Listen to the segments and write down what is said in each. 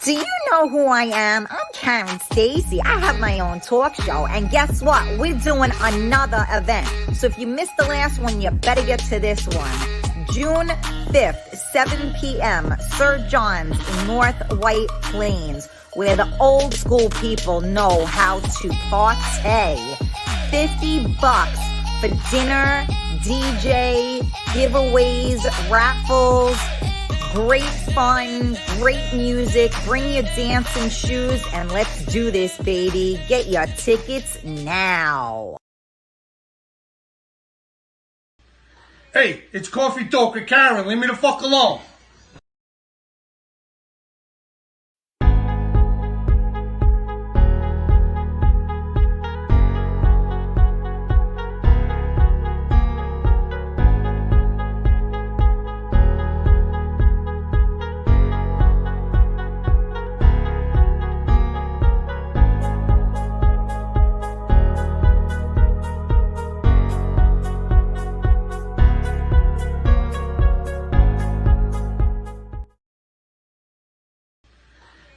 Do you know who I am? I'm Karen Stacy. I have my own talk show. And guess what? We're doing another event. So if you missed the last one, you better get to this one. June 5th, 7 p.m., Sir John's in North White Plains, where the old school people know how to party. $50 for dinner, DJ, giveaways, raffles, great fun, great music. Bring your dancing shoes and let's do this, baby. Get your tickets now. Hey, it's Coffee Talk with Karen. Leave me the fuck alone.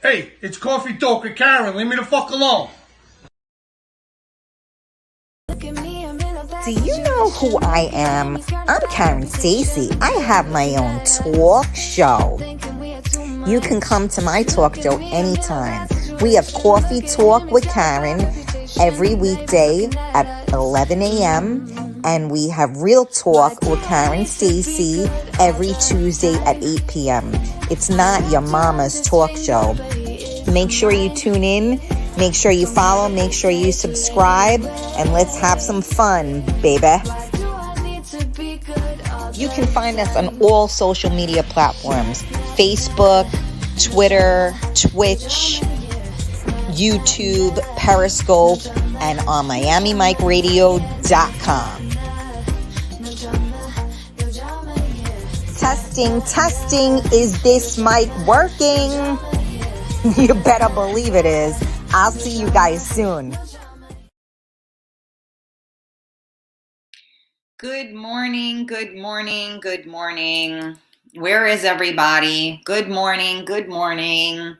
Hey, it's Coffee Talk with Karen. Leave me the fuck alone. Do you know who I am? I'm Karen Stacy. I have my own talk show. You can come to my talk show anytime. We have Coffee Talk with Karen every weekday at 11 a.m. and we have Real Talk with Karen Stacy every Tuesday at 8 p.m. It's not your mama's talk show. Make sure you tune in, make sure you follow, make sure you subscribe, and let's have some fun, baby. You can find us on all social media platforms: Facebook, Twitter, Twitch, YouTube, Periscope, and on MiamiMikeRadio.com. Testing, is this mic working? You better believe it is. I'll see you guys soon. Good morning. Where is everybody? Good morning.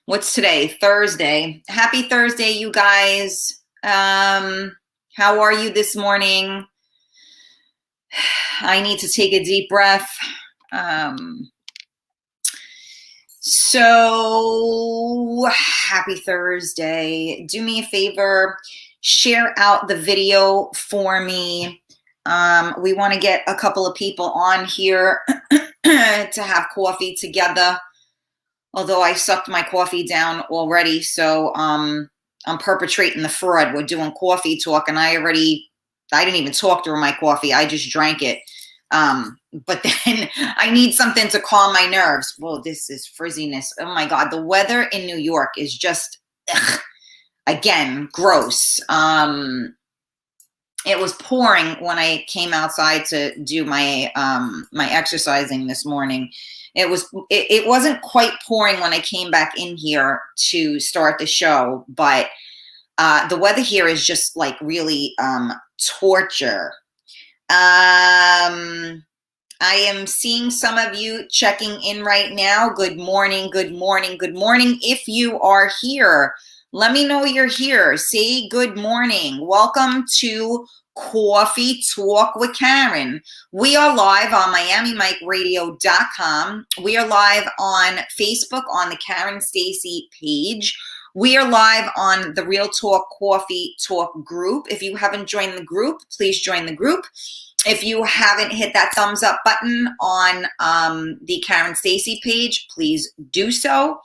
What's today? Thursday. Happy Thursday, you guys. How are you this morning? I need to take a deep breath. So happy Thursday. Do me a favor, share out the video for me. We want to get a couple of people on here to have coffee together. Although I sucked my coffee down already, so I'm perpetrating the fraud. We're doing coffee talk, and I didn't even talk through my coffee. I just drank it. But then I need something to calm my nerves. Whoa, this is frizziness. Oh my God. The weather in New York is just, again, gross. It was pouring when I came outside to do my, my exercising this morning. It wasn't quite pouring when I came back in here to start the show, but, the weather here is just like really, torture. I am seeing some of you checking in right now. Good morning. If you are here, let me know you're here. Say good morning. Welcome to Coffee Talk with Karen. We are live on MiamiMikeRadio.com. We are live on Facebook on the Karen Stacy page. We are live on the Real Talk Coffee Talk group. If you haven't joined the group, please join the group. If you haven't hit that thumbs up button on the Karen Stacy page, please do so.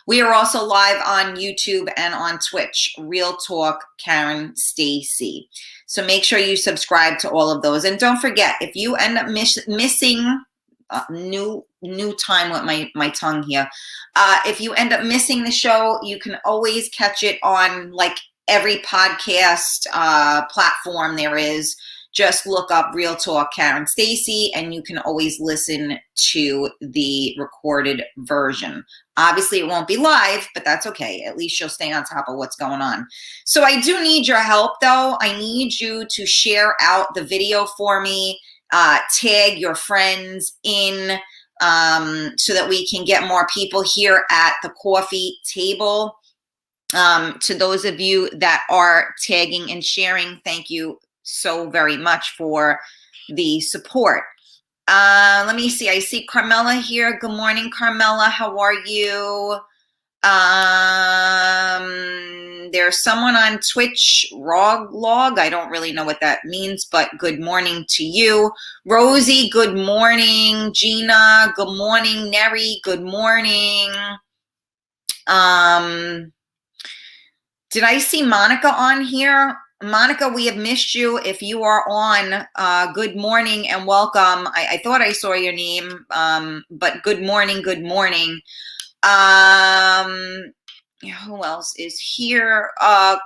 We are also live on YouTube and on Twitch, Real Talk Karen Stacy. So make sure you subscribe to all of those. And don't forget, if you end up missing new time with my tongue here. If you end up missing the show, you can always catch it on like every podcast platform there is. Just look up Real Talk Karen Stacy and you can always listen to the recorded version. Obviously, it won't be live, but that's okay. At least you'll stay on top of what's going on. So I do need your help, though. I need you to share out the video for me, tag your friends in, so that we can get more people here at the coffee table. To those of you that are tagging and sharing, thank you so very much for the support. Let me see. I see Carmela here. Good morning, Carmela. How are you? There's someone on Twitch, Log. I don't really know what that means, but good morning to you. Rosie, good morning. Gina, good morning. Neri, good morning. Did I see Monica on here? Monica, we have missed you. If you are on, good morning and welcome. I thought I saw your name, but good morning, good morning. Who else is here?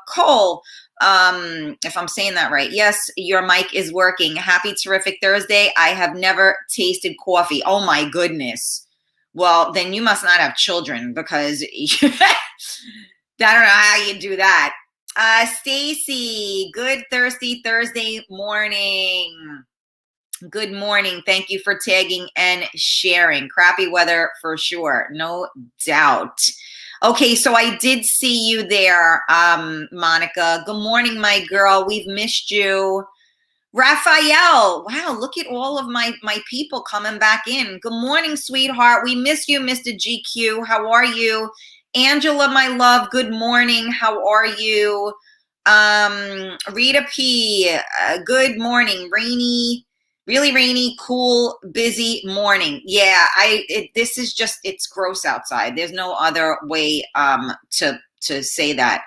Cole, if I'm saying that right. Yes, your mic is working. Happy terrific Thursday. I have never tasted coffee. Oh my goodness. Well, then you must not have children, because I don't know how you do that. Stacy, good thirsty Thursday morning. Good morning. Thank you for tagging and sharing. Crappy weather for sure. No doubt. Okay, so I did see you there, Monica. Good morning, my girl. We've missed you. Raphael. Wow, look at all of my people coming back in. Good morning, sweetheart. We miss you, Mr. GQ. How are you? Angela, my love, good morning. How are you? Rita P, good morning. Rainy, really rainy, cool, busy morning. Yeah, this is just, it's gross outside. There's no other way to say that.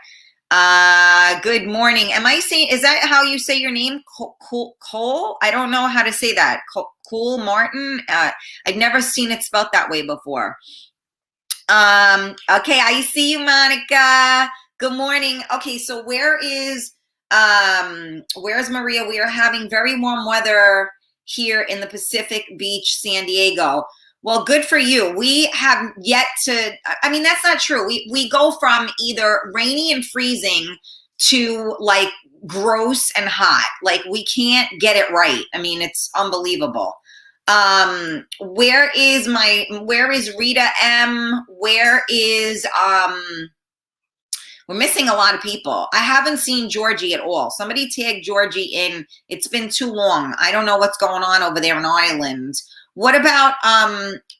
Good morning. Am I saying, is that how you say your name? Cole? I don't know how to say that. Cool Martin? I've never seen it spelled that way before. Okay, I see you, Monica. Good morning. Okay, so where's Maria? We are having very warm weather here in the Pacific Beach, San Diego. Well, good for you. We have yet to, I mean, that's not true. We go from either rainy and freezing to like gross and hot. Like we can't get it right. I mean, it's unbelievable. Where is Rita M? Where is, we're missing a lot of people. I haven't seen Georgie at all. Somebody tagged Georgie in. It's been too long. I don't know what's going on over there in Ireland. What about,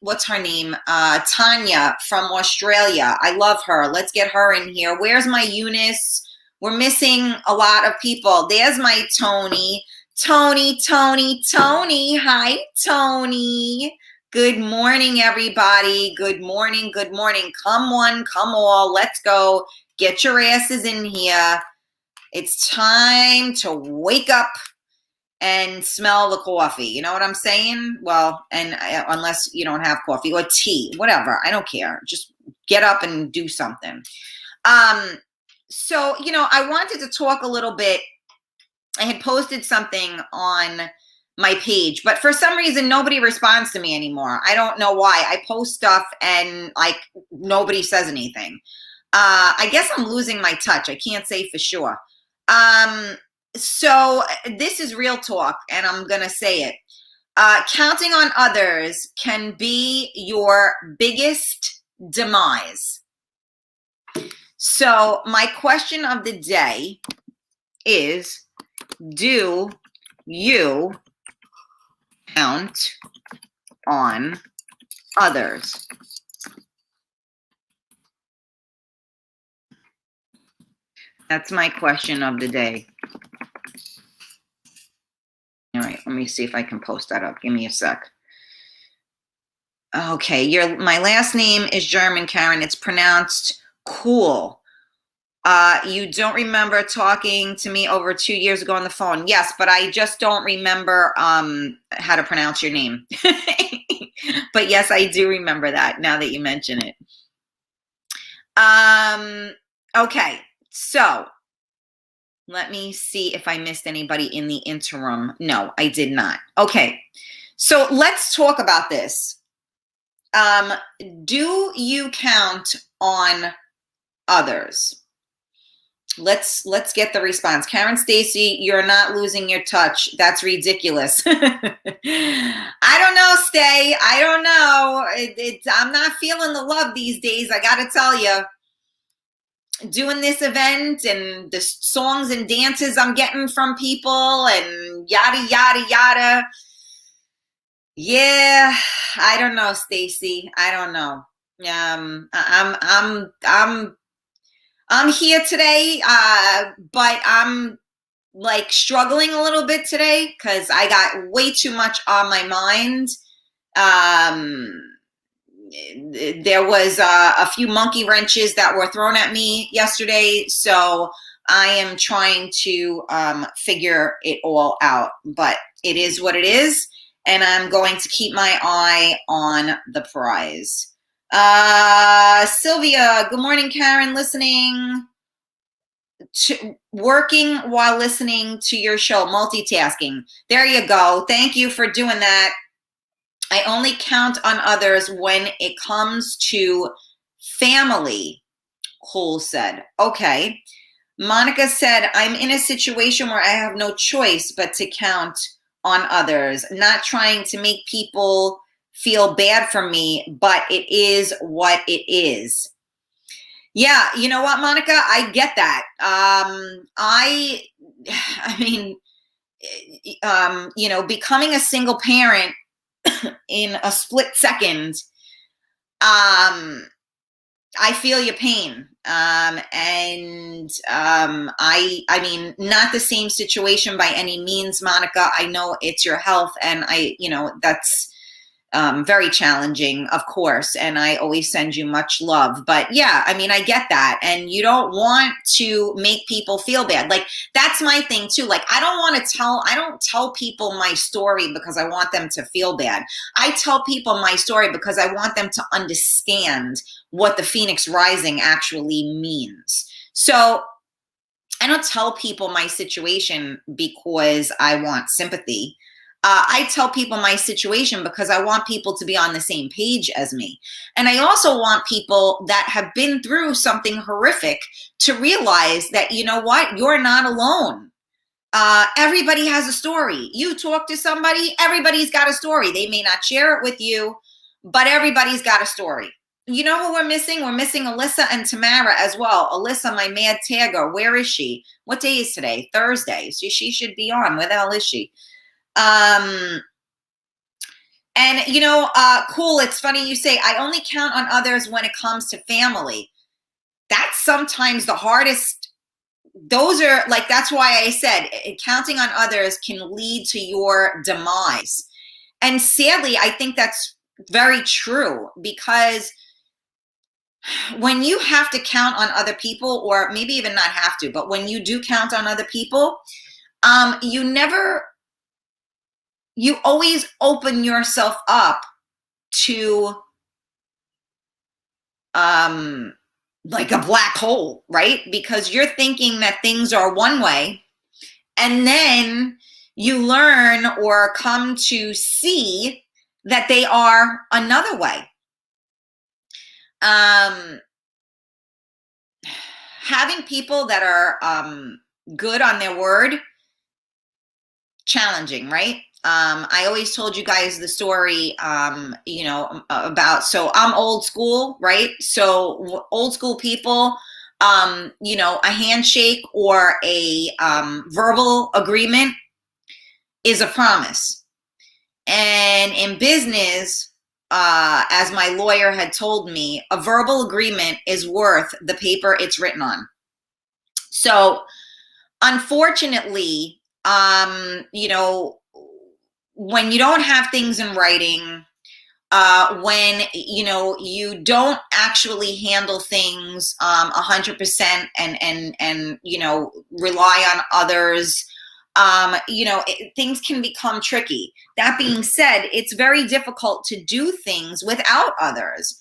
what's her name? Tanya from Australia. I love her. Let's get her in here. Where's my Eunice? We're missing a lot of people. There's my Tony. Tony. Hi, Tony. Good morning, everybody. Good morning. Come one, come all. Let's go. Get your asses in here. It's time to wake up and smell the coffee. You know what I'm saying? Well, and unless you don't have coffee or tea, whatever. I don't care. Just get up and do something. So, I wanted to talk a little bit. I had posted something on my page, but for some reason, nobody responds to me anymore. I don't know why. I post stuff and like nobody says anything. I guess I'm losing my touch. I can't say for sure. So this is real talk, and I'm going to say it. Counting on others can be your biggest demise. So my question of the day is, do you count on others? That's my question of the day. All right, let me see if I can post that up. Give me a sec. Okay, my last name is German, Karen. It's pronounced cool. You don't remember talking to me over 2 years ago on the phone. Yes, but I just don't remember how to pronounce your name. But yes, I do remember that now that you mention it. Okay, so let me see if I missed anybody in the interim. No, I did not. Okay, so let's talk about this. Do you count on others? Let's get the response. Karen Stacy, you're not losing your touch. That's ridiculous. I don't know, Stay. I don't know. I'm not feeling the love these days. I got to tell you. Doing this event and the songs and dances I'm getting from people and yada yada yada. Yeah, I don't know, Stacy. I don't know. I'm here today, but I'm like struggling a little bit today because I got way too much on my mind. There was a few monkey wrenches that were thrown at me yesterday, so I am trying to figure it all out. But it is what it is, and I'm going to keep my eye on the prize. Sylvia, good morning, Karen. Working while listening to your show, multitasking. There you go. Thank you for doing that. I only count on others when it comes to family, Cole said. Okay. Monica said, I'm in a situation where I have no choice but to count on others, not trying to make people feel bad for me, but it is what it is. Yeah, you know what, Monica? I get that. I mean, becoming a single parent in a split second, I feel your pain. I mean, not the same situation by any means, Monica. I know it's your health, and that's very challenging, of course, and I always send you much love. But yeah, I mean, I get that, and you don't want to make people feel bad. Like, that's my thing too. Like, I don't tell people my story because I want them to feel bad. I tell people my story because I want them to understand what the Phoenix Rising actually means. So I don't tell people my situation because I want sympathy. I tell people my situation because I want people to be on the same page as me. And I also want people that have been through something horrific to realize that, you know what, you're not alone. Everybody has a story. You talk to somebody, everybody's got a story. They may not share it with you, but everybody's got a story. You know who we're missing? We're missing Alyssa and Tamara as well. Alyssa, my mad tagger, where is she? What day is today? Thursday. So she should be on. Where the hell is she? Cool. It's funny you say, I only count on others when it comes to family. That's sometimes the hardest. Those are like, that's why I said counting on others can lead to your demise. And sadly, I think that's very true, because when you have to count on other people, or maybe even not have to, but when you do count on other people, you always open yourself up to like a black hole, right? Because you're thinking that things are one way, and then you learn or come to see that they are another way. Having people that are good on their word, challenging, right? I always told you guys the story, about, so I'm old school, right? So old school people, a handshake or a verbal agreement is a promise. And in business, as my lawyer had told me, a verbal agreement is worth the paper it's written on. So unfortunately, when you don't have things in writing, when, you don't actually handle things 100% and rely on others, things can become tricky. That being said, it's very difficult to do things without others.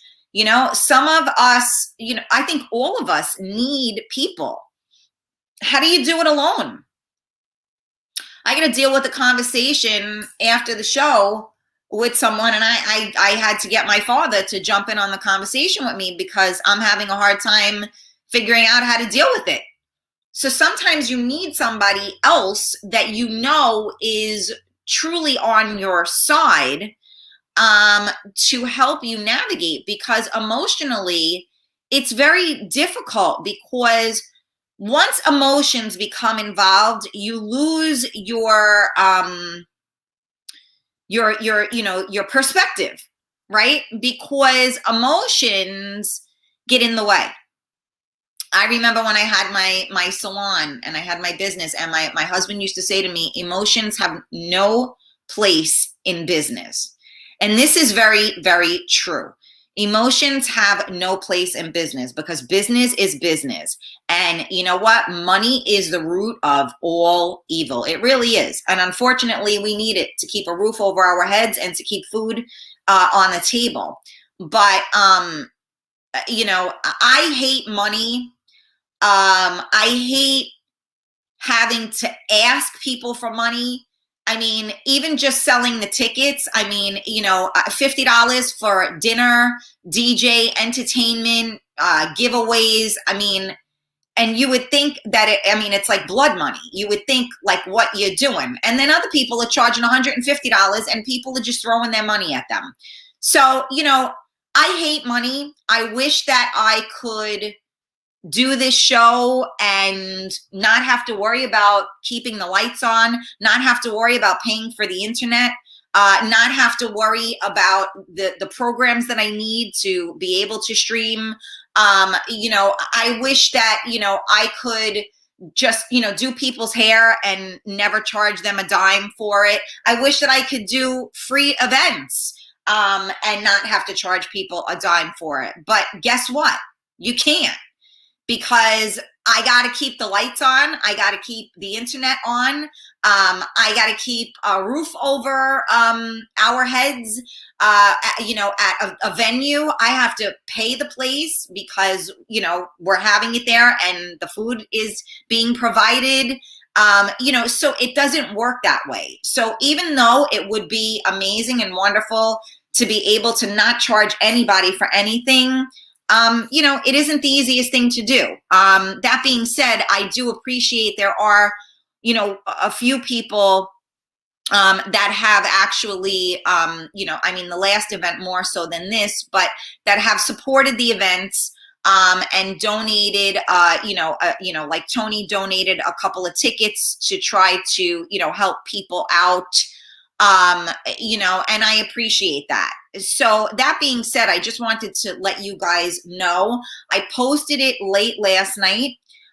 Some of us, I think all of us need people. How do you do it alone? I got to deal with a conversation after the show with someone, and I had to get my father to jump in on the conversation with me because I'm having a hard time figuring out how to deal with it. So sometimes you need somebody else that you know is truly on your side, to help you navigate, because emotionally it's very difficult, because once emotions become involved, you lose your perspective, right? Because emotions get in the way. I remember when I had my salon and I had my business, and my husband used to say to me, emotions have no place in business. And this is very, very true. Emotions have no place in business, because business is business. And you know what? Money is the root of all evil. It really is. And unfortunately, we need it to keep a roof over our heads and to keep food on the table. But, I hate money. I hate having to ask people for money. I mean, even just selling the tickets. I mean, $50 for dinner, DJ, entertainment, giveaways. I mean, and you would think that it's like blood money. You would think like what you're doing. And then other people are charging $150 and people are just throwing their money at them. So, I hate money. I wish that I could do this show and not have to worry about keeping the lights on, not have to worry about paying for the internet, not have to worry about the programs that I need to be able to stream. I wish that, I could just, do people's hair and never charge them a dime for it. I wish that I could do free events and not have to charge people a dime for it. But guess what? You can't. Because I got to keep the lights on. I got to keep the internet on. I got to keep a roof over our heads. At a venue, I have to pay the place because, we're having it there and the food is being provided. So it doesn't work that way. So even though it would be amazing and wonderful to be able to not charge anybody for anything, it isn't the easiest thing to do. That being said, I do appreciate there are, a few people that have actually, the last event more so than this, but that have supported the events and donated, like Tony donated a couple of tickets to try to, help people out. And I appreciate that. So that being said, I just wanted to let you guys know, I posted it late last night.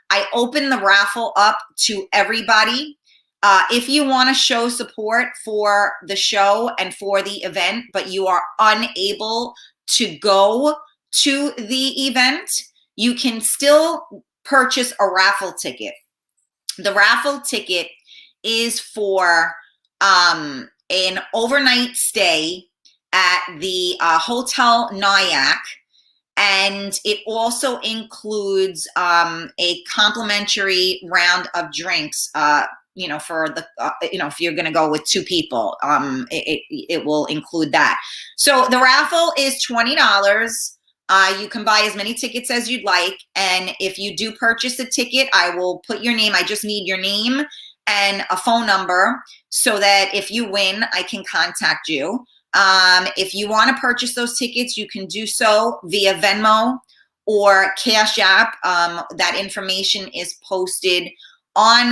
I opened the raffle up to everybody. If you want to show support for the show and for the event, but you are unable to go to the event, you can still purchase a raffle ticket. The raffle ticket is for an overnight stay at the Hotel Nyack, and it also includes a complimentary round of drinks. For the if you're going to go with 2 people, it will include that. So the raffle is $20. You can buy as many tickets as you'd like, and if you do purchase a ticket, I will put your name. I just need your name and a phone number so that if you win, I can contact you. If you want to purchase those tickets, you can do so via Venmo or Cash App. That information is posted on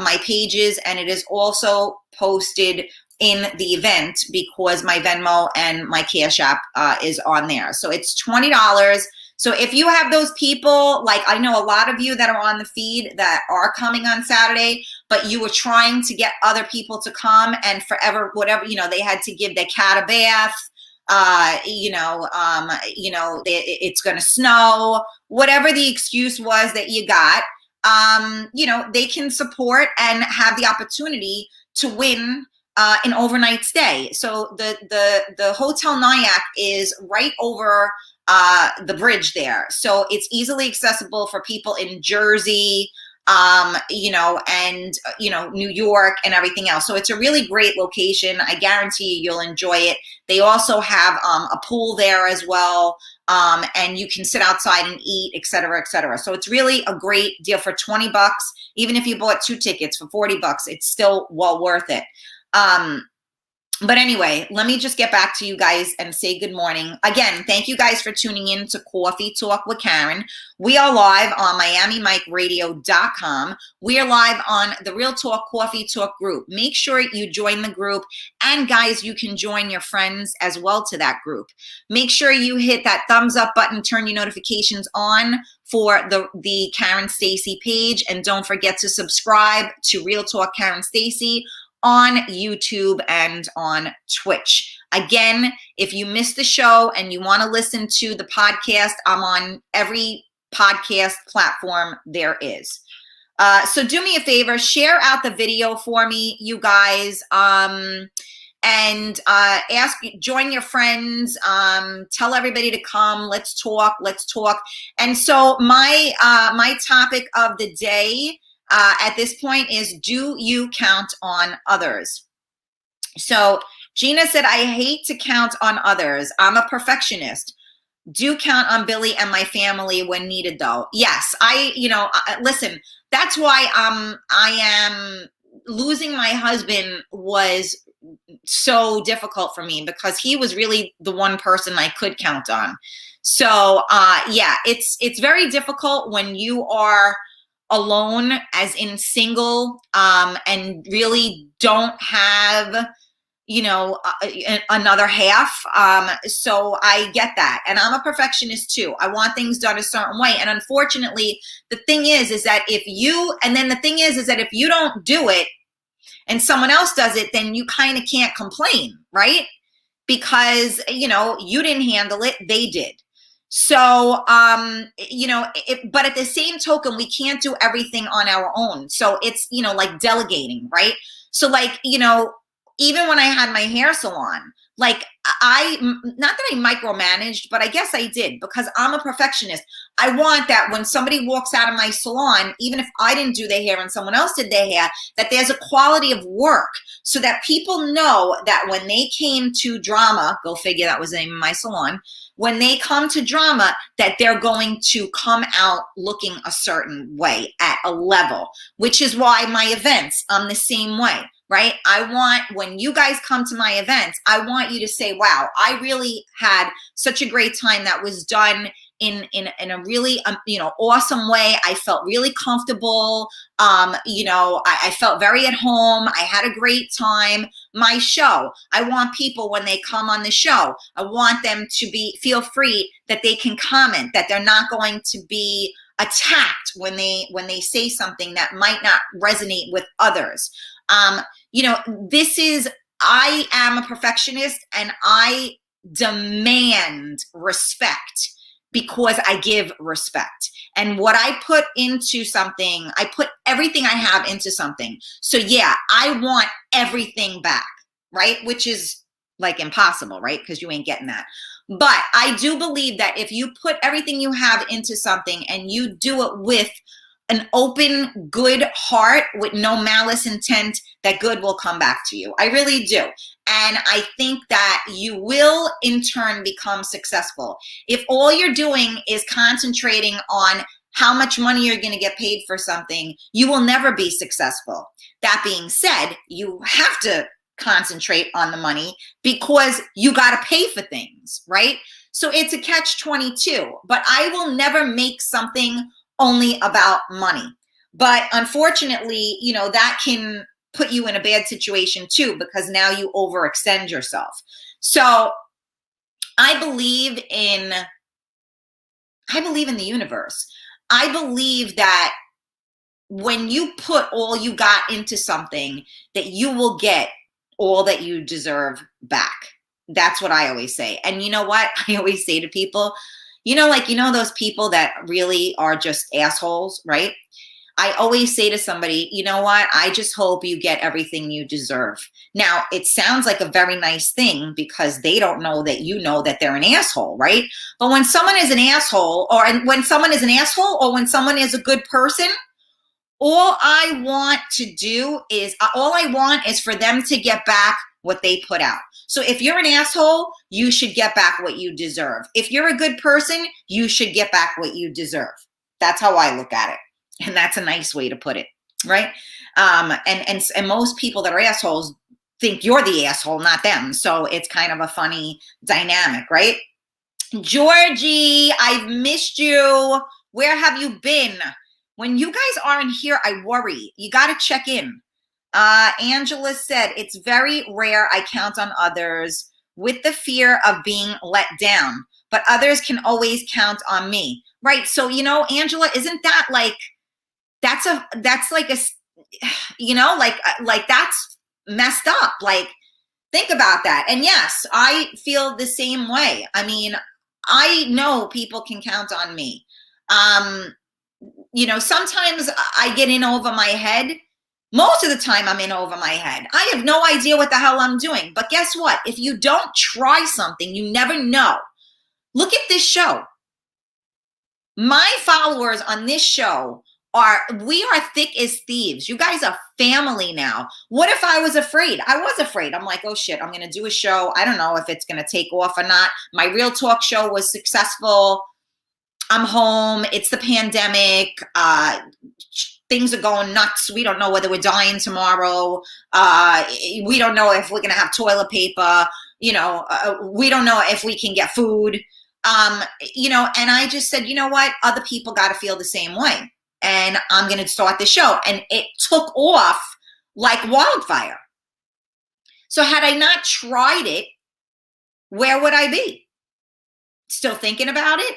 my pages, and it is also posted in the event because my Venmo and my Cash App is on there. So it's $20. So if you have those people, like I know a lot of you that are on the feed that are coming on Saturday, but you were trying to get other people to come, and forever, whatever, they had to give their cat a bath, it's going to snow, whatever the excuse was that you got, they can support and have the opportunity to win an overnight stay. So the Hotel Nyack is right over the bridge there. So it's easily accessible for people in Jersey, and New York and everything else. So it's a really great location. I guarantee you'll enjoy it. They also have a pool there as well. and you can sit outside and eat, et cetera, et cetera. So it's really a great deal for 20 bucks. Even if you bought 2 tickets for 40 bucks, it's still well worth it. But anyway, let me just get back to you guys and say good morning. Again, thank you guys for tuning in to Coffee Talk with Karen. We are live on MiamiMikeRadio.com. We are live on the Real Talk Coffee Talk group. Make sure you join the group. And guys, you can join your friends as well to that group. Make sure you hit that thumbs up button, turn your notifications on for the Karen Stacy page. And don't forget to subscribe to Real Talk Karen Stacy on YouTube and on Twitch. Again, if you missed the show and you want to listen to the podcast, I'm on every podcast platform there is. So do me a favor, share out the video for me, you guys, and join your friends, tell everybody to come, let's talk. And so my topic of the day at this point is, do you count on others? So Gina said, I hate to count on others. I'm a perfectionist. Do count on Billy and my family when needed though. Yes, listen, that's why I am losing my husband was so difficult for me, because he was really the one person I could count on. So yeah, it's very difficult when you are alone, as in single, and really don't have, another half. So I get that. And I'm a perfectionist too. I want things done a certain way. And unfortunately, the thing is that if you don't do it and someone else does it, then you kind of can't complain, right? Because, you didn't handle it, they did. So, but at the same token, we can't do everything on our own. So it's, like delegating, right? So like, even when I had my hair salon, like not that I micromanaged, but I guess I did, because I'm a perfectionist. I want that when somebody walks out of my salon, even if I didn't do their hair and someone else did their hair, that there's a quality of work, so that people know that when they came to Drama, go figure, that was the name of my salon, when they come to Drama, that they're going to come out looking a certain way at a level, which is why my events, I'm the same way, right? I want, when you guys come to my events, I want you to say, wow, I really had such a great time. That was done in a really, awesome way. I felt really comfortable. I felt very at home. I had a great time. My show, I want people, when they come on the show, I want them to feel free that they can comment, that they're not going to be attacked when they say something that might not resonate with others. I am a perfectionist, and I demand respect, because I give respect. And what I put into something, I put everything I have into something. So yeah, I want everything back, right? Which is like impossible, right? Because you ain't getting that. But I do believe that if you put everything you have into something and you do it with an open, good heart, with no malice intent, that good will come back to you. I really do. And I think that you will in turn become successful. If all you're doing is concentrating on how much money you're going to get paid for something, you will never be successful. That being said, you have to concentrate on the money, because you got to pay for things, right? So it's a catch-22, but I will never make something only about money. But unfortunately, that can put you in a bad situation too, because now you overextend yourself. So I believe in the universe. I believe that when you put all you got into something, that you will get all that you deserve back. That's what I always say. And you know what? I always say to people, those people that really are just assholes, right? I always say to somebody, you know what? I just hope you get everything you deserve. Now, it sounds like a very nice thing, because they don't know that you know that they're an asshole, right? But when someone is an asshole, or when someone is a good person, all I want is for them to get back what they put out. So if you're an asshole, you should get back what you deserve. If you're a good person, you should get back what you deserve. That's how I look at it. And that's a nice way to put it, right? And most people that are assholes think you're the asshole, not them. So it's kind of a funny dynamic, right? Georgie, I've missed you. Where have you been? When you guys aren't here, I worry. You got to check in. Angela said, it's very rare I count on others with the fear of being let down, but others can always count on me. Right. So, you know, Angela, isn't that like, that's like a, you know, like that's messed up. Like, think about that. And yes, I feel the same way. I mean, I know people can count on me. You know, sometimes I get in over my head. Most of the time I'm in over my head. I have no idea what the hell I'm doing. But guess what? If you don't try something, you never know. Look at this show. My followers on this show we are thick as thieves. You guys are family now. What if I was afraid? I was afraid. I'm like, oh shit, I'm going to do a show. I don't know if it's going to take off or not. My Real Talk show was successful. I'm home. It's the pandemic. Things are going nuts. We don't know whether we're dying tomorrow. We don't know if we're going to have toilet paper. You know, we don't know if we can get food. You know, and I just said, you know what? Other people got to feel the same way. And I'm going to start the show. And it took off like wildfire. So had I not tried it, where would I be? Still thinking about it?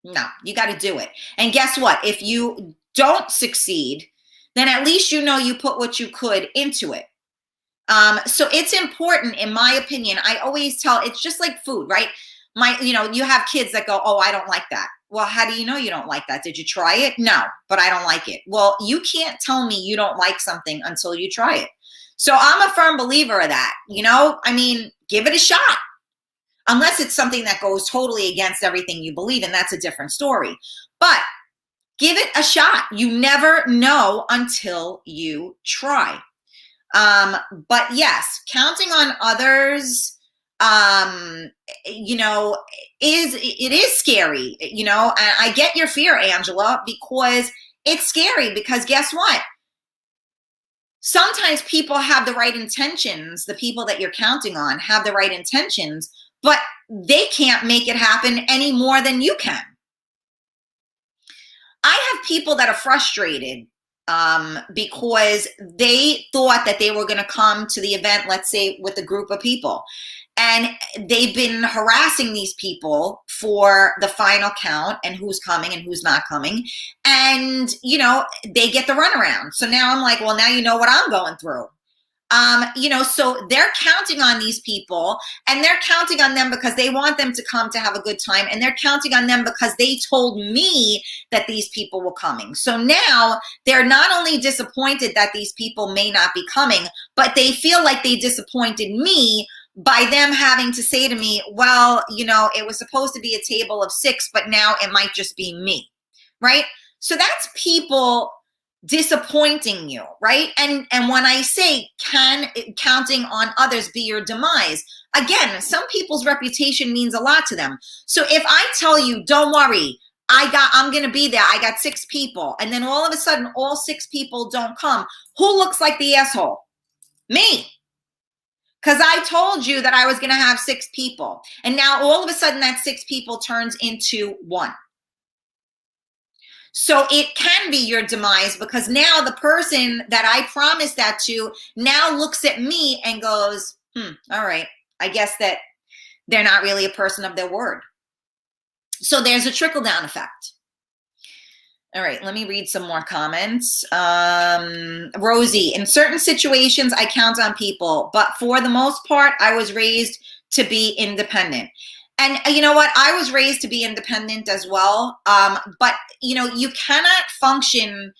No, you got to do it. And guess what? If you don't succeed, then at least you know you put what you could into it. So it's important, in my opinion. I always tell, it's just like food, right? You know, you have kids that go, oh, I don't like that. Well, how do you know you don't like that? Did you try it? No, but I don't like it. Well, you can't tell me you don't like something until you try it. So I'm a firm believer of that. You know, I mean, give it a shot. Unless it's something that goes totally against everything you believe in, that's a different story. But give it a shot. You never know until you try. But yes, counting on others, you know, it is scary, you know, and I get your fear, Angela, because it's scary, because guess what? Sometimes people have the right intentions. The people that you're counting on have the right intentions, but they can't make it happen any more than you can. I have people that are frustrated because they thought that they were going to come to the event, let's say with a group of people. And they've been harassing these people for the final count and who's coming and who's not coming. And, you know, they get the runaround. So now I'm like, well, now you know what I'm going through. You know, so they're counting on these people, and they're counting on them because they want them to come to have a good time. And they're counting on them because they told me that these people were coming. So now they're not only disappointed that these people may not be coming, but they feel like they disappointed me by them having to say to me, well, you know, it was supposed to be a table of 6, but now it might just be me, right? So that's people disappointing you, right? And when I say, can counting on others be your demise? Again, some people's reputation means a lot to them. So if I tell you, don't worry, I'm going to be there, I got 6 people, and then all of a sudden all 6 people don't come, who looks like the asshole? Me. Because I told you that I was going to have 6 people. And now all of a sudden that 6 people turns into 1. So it can be your demise, because now the person that I promised that to now looks at me and goes, all right, I guess that they're not really a person of their word. So there's a trickle-down effect. All right, let me read some more comments. Rosie, in certain situations, I count on people, but for the most part, I was raised to be independent. And you know what? I was raised to be independent as well. But, you know, you cannot function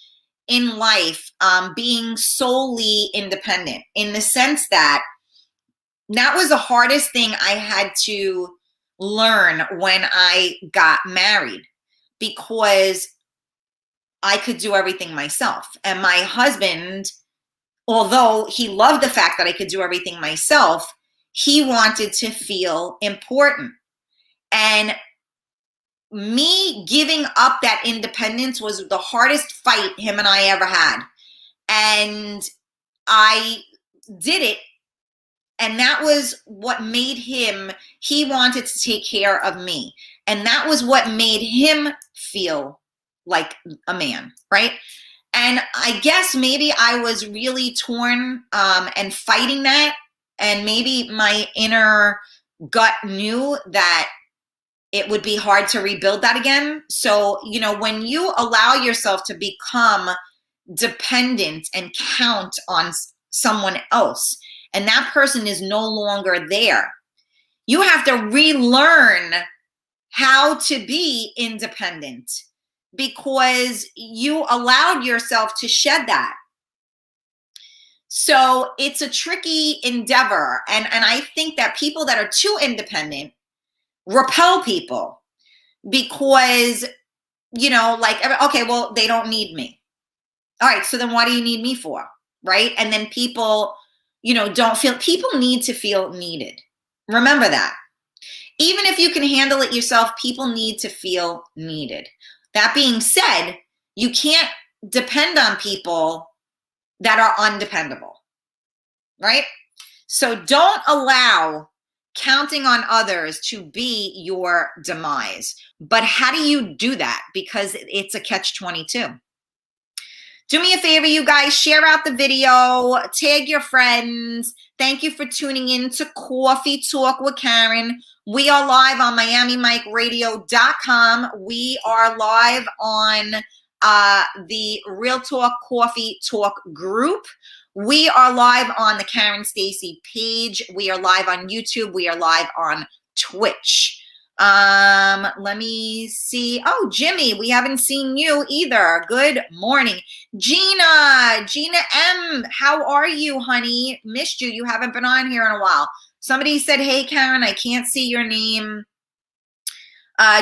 in life being solely independent, in the sense that that was the hardest thing I had to learn when I got married, because I could do everything myself. And my husband, although he loved the fact that I could do everything myself, he wanted to feel important. And me giving up that independence was the hardest fight him and I ever had. And I did it. And that was what made him, he wanted to take care of me. And that was what made him feel like a man, right? And I guess maybe I was really torn and fighting that. And maybe my inner gut knew that it would be hard to rebuild that again. So, you know, when you allow yourself to become dependent and count on someone else, and that person is no longer there, you have to relearn how to be independent because you allowed yourself to shed that. So it's a tricky endeavor. And I think that people that are too independent repel people because, you know, like, okay, well, they don't need me. All right, so then what do you need me for? Right? And then people, you know, people need to feel needed. Remember that. Even if you can handle it yourself, people need to feel needed. That being said, you can't depend on people that are undependable, right? So don't allow counting on others to be your demise. But how do you do that? Because it's a catch-22. Do me a favor, you guys, share out the video, tag your friends. Thank you for tuning in to Coffee Talk with Karen. We are live on MiamiMikeRadio.com. We are live on the Real Talk Coffee Talk group. We are live on the Karen Stacy page. We are live on YouTube. We are live on Twitch. Let me see. Oh, Jimmy, we haven't seen you either. Good morning. Gina M, how are you, honey? Missed you. You haven't been on here in a while. Somebody said, hey, Karen, I can't see your name.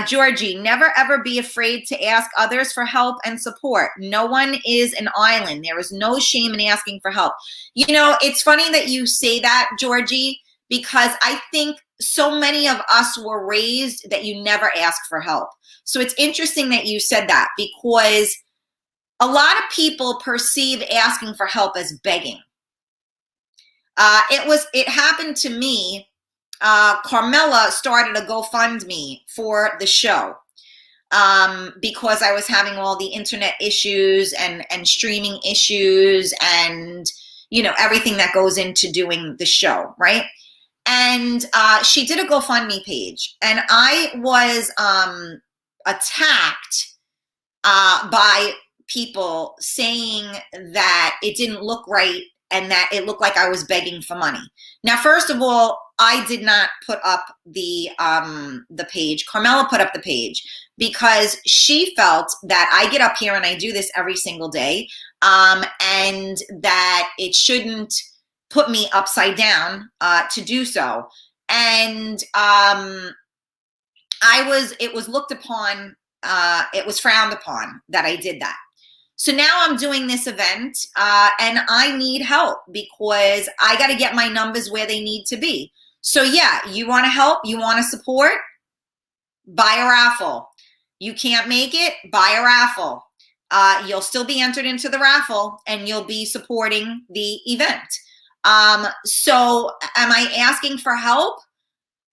Georgie, never ever be afraid to ask others for help and support. No one is an island. There is no shame in asking for help. You know, it's funny that you say that, Georgie, because I think so many of us were raised that you never ask for help. So it's interesting that you said that because a lot of people perceive asking for help as begging. It happened to me. Carmela started a GoFundMe for the show because I was having all the internet issues and streaming issues and, you know, everything that goes into doing the show, right? And she did a GoFundMe page, and I was attacked by people saying that it didn't look right and that it looked like I was begging for money. Now, first of all, I did not put up the page. Carmela put up the page because she felt that I get up here and I do this every single day, and that it shouldn't put me upside down to do so. And it was looked upon, it was frowned upon that I did that. So now I'm doing this event and I need help because I got to get my numbers where they need to be. So yeah, you want to help, you want to support, buy a raffle. You can't make it, buy a raffle. You'll still be entered into the raffle and you'll be supporting the event. So am I asking for help?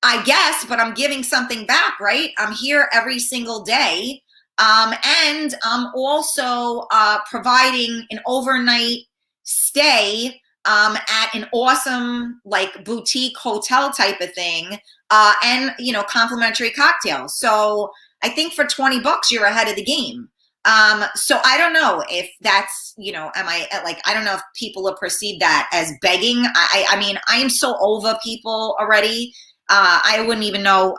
I guess, but I'm giving something back, right? I'm here every single day. And I'm also providing an overnight stay at an awesome like boutique hotel type of thing, and you know, complimentary cocktails. So I think for $20 you're ahead of the game. So I don't know if that's, you know, I don't know if people will perceive that as begging. I mean, I am so over people already. I don't even know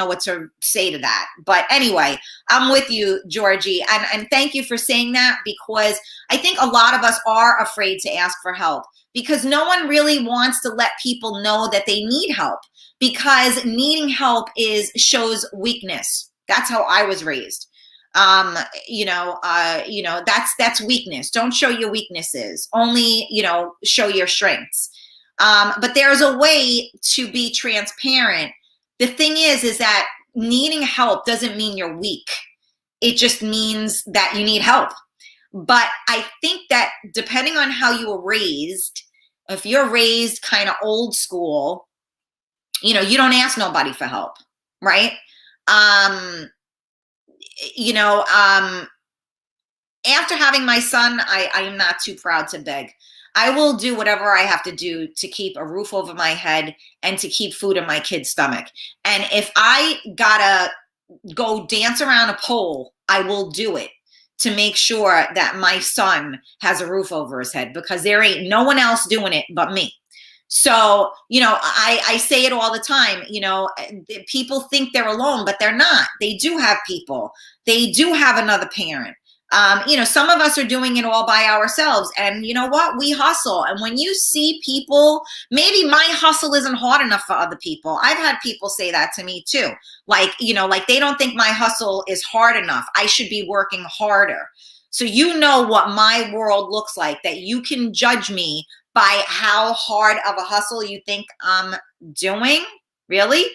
what to say to that. But anyway, I'm with you, Georgie. And thank you for saying that, because I think a lot of us are afraid to ask for help because no one really wants to let people know that they need help, because needing help shows weakness. That's how I was raised. That's weakness. Don't show your weaknesses. Only, show your strengths. But there's a way to be transparent. The thing is that needing help doesn't mean you're weak. It just means that you need help. But I think that depending on how you were raised, if you're raised kind of old school, you don't ask nobody for help, right? After having my son, I am not too proud to beg. I will do whatever I have to do to keep a roof over my head and to keep food in my kid's stomach. And if I gotta go dance around a pole, I will do it to make sure that my son has a roof over his head, because there ain't no one else doing it but me. So, I say it all the time, people think they're alone, but they're not. They do have people. They do have another parent. Some of us are doing it all by ourselves, and you know what? We hustle. And when you see people, maybe my hustle isn't hard enough for other people. I've had people say that to me too. Like they don't think my hustle is hard enough. I should be working harder. So what my world looks like, that you can judge me by how hard of a hustle you think I'm doing. Really?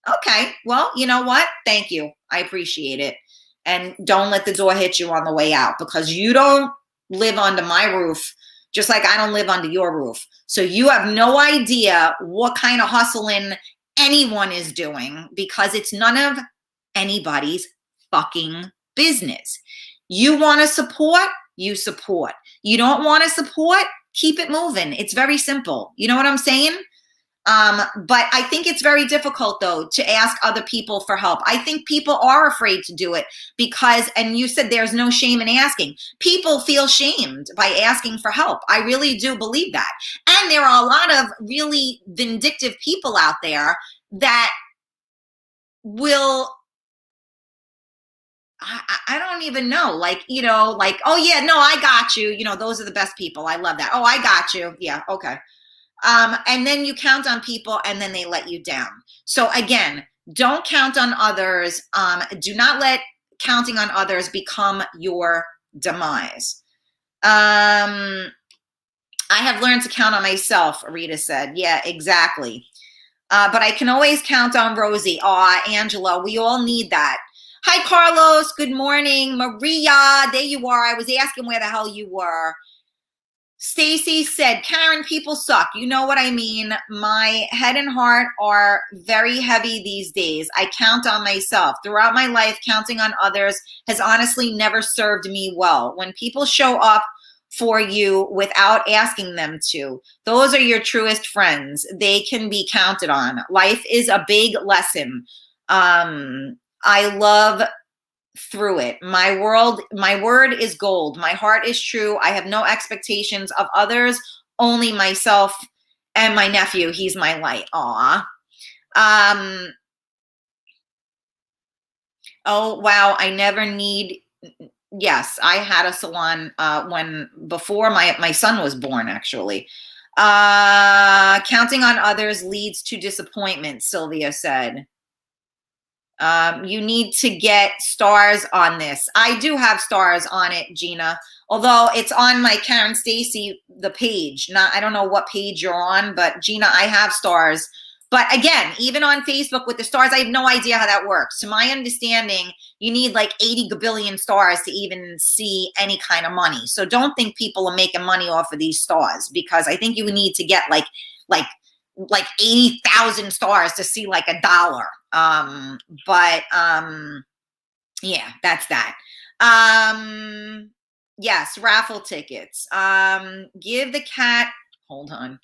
Okay. Well, you know what? Thank you. I appreciate it. And don't let the door hit you on the way out, because you don't live under my roof, just like I don't live under your roof. So you have no idea what kind of hustling anyone is doing, because it's none of anybody's fucking business. You want to support, you support. You don't want to support, keep it moving. It's very simple. You know what I'm saying? But I think it's very difficult, though, to ask other people for help. I think people are afraid to do it because, and you said there's no shame in asking. People feel shamed by asking for help. I really do believe that. And there are a lot of really vindictive people out there that will, I don't even know, oh yeah, no, I got you. Those are the best people. I love that. Oh, I got you. Yeah. Okay. And then you count on people and then they let you down. So again, don't count on others. Do not let counting on others become your demise. I have learned to count on myself, Rita said. Yeah, exactly. But I can always count on Rosie. Aw, Angela, we all need that. Hi, Carlos. Good morning. Maria, there you are. I was asking where the hell you were. Stacy said, Karen, people suck. You know what I mean? My head and heart are very heavy these days. I count on myself. Throughout my life, counting on others has honestly never served me well. When people show up for you without asking them to, those are your truest friends. They can be counted on. Life is a big lesson. I love through it. My word is gold. My heart is true. I have no expectations of others, only myself and my nephew. He's my light. Aw. Oh, wow. I never need. Yes, I had a salon before my son was born, actually. Counting on others leads to disappointment, Sylvia said. You need to get stars on this. I do have stars on it, Gina, although it's on my Karen Stacy, the page. I don't know what page you're on, but Gina, I have stars. But again, even on Facebook with the stars, I have no idea how that works. To my understanding, you need like 80 gabillion stars to even see any kind of money. So don't think people are making money off of these stars, because I think you need to get like 80,000 stars to see like $1. Yeah, that's that. Yes, raffle tickets. Give the cat, hold on.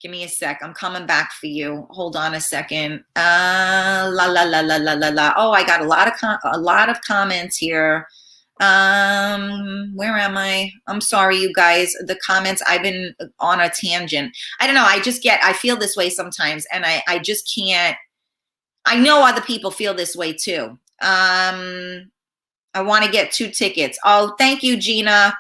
Give me a sec. I'm coming back for you. Hold on a second. La la la la la la la. Oh, I got a lot of comments here. Where am I? I'm sorry, you guys. The comments, I've been on a tangent. I don't know. I feel this way sometimes, and I just can't. I know other people feel this way too. I want to get 2 tickets. Oh, thank you, Gina.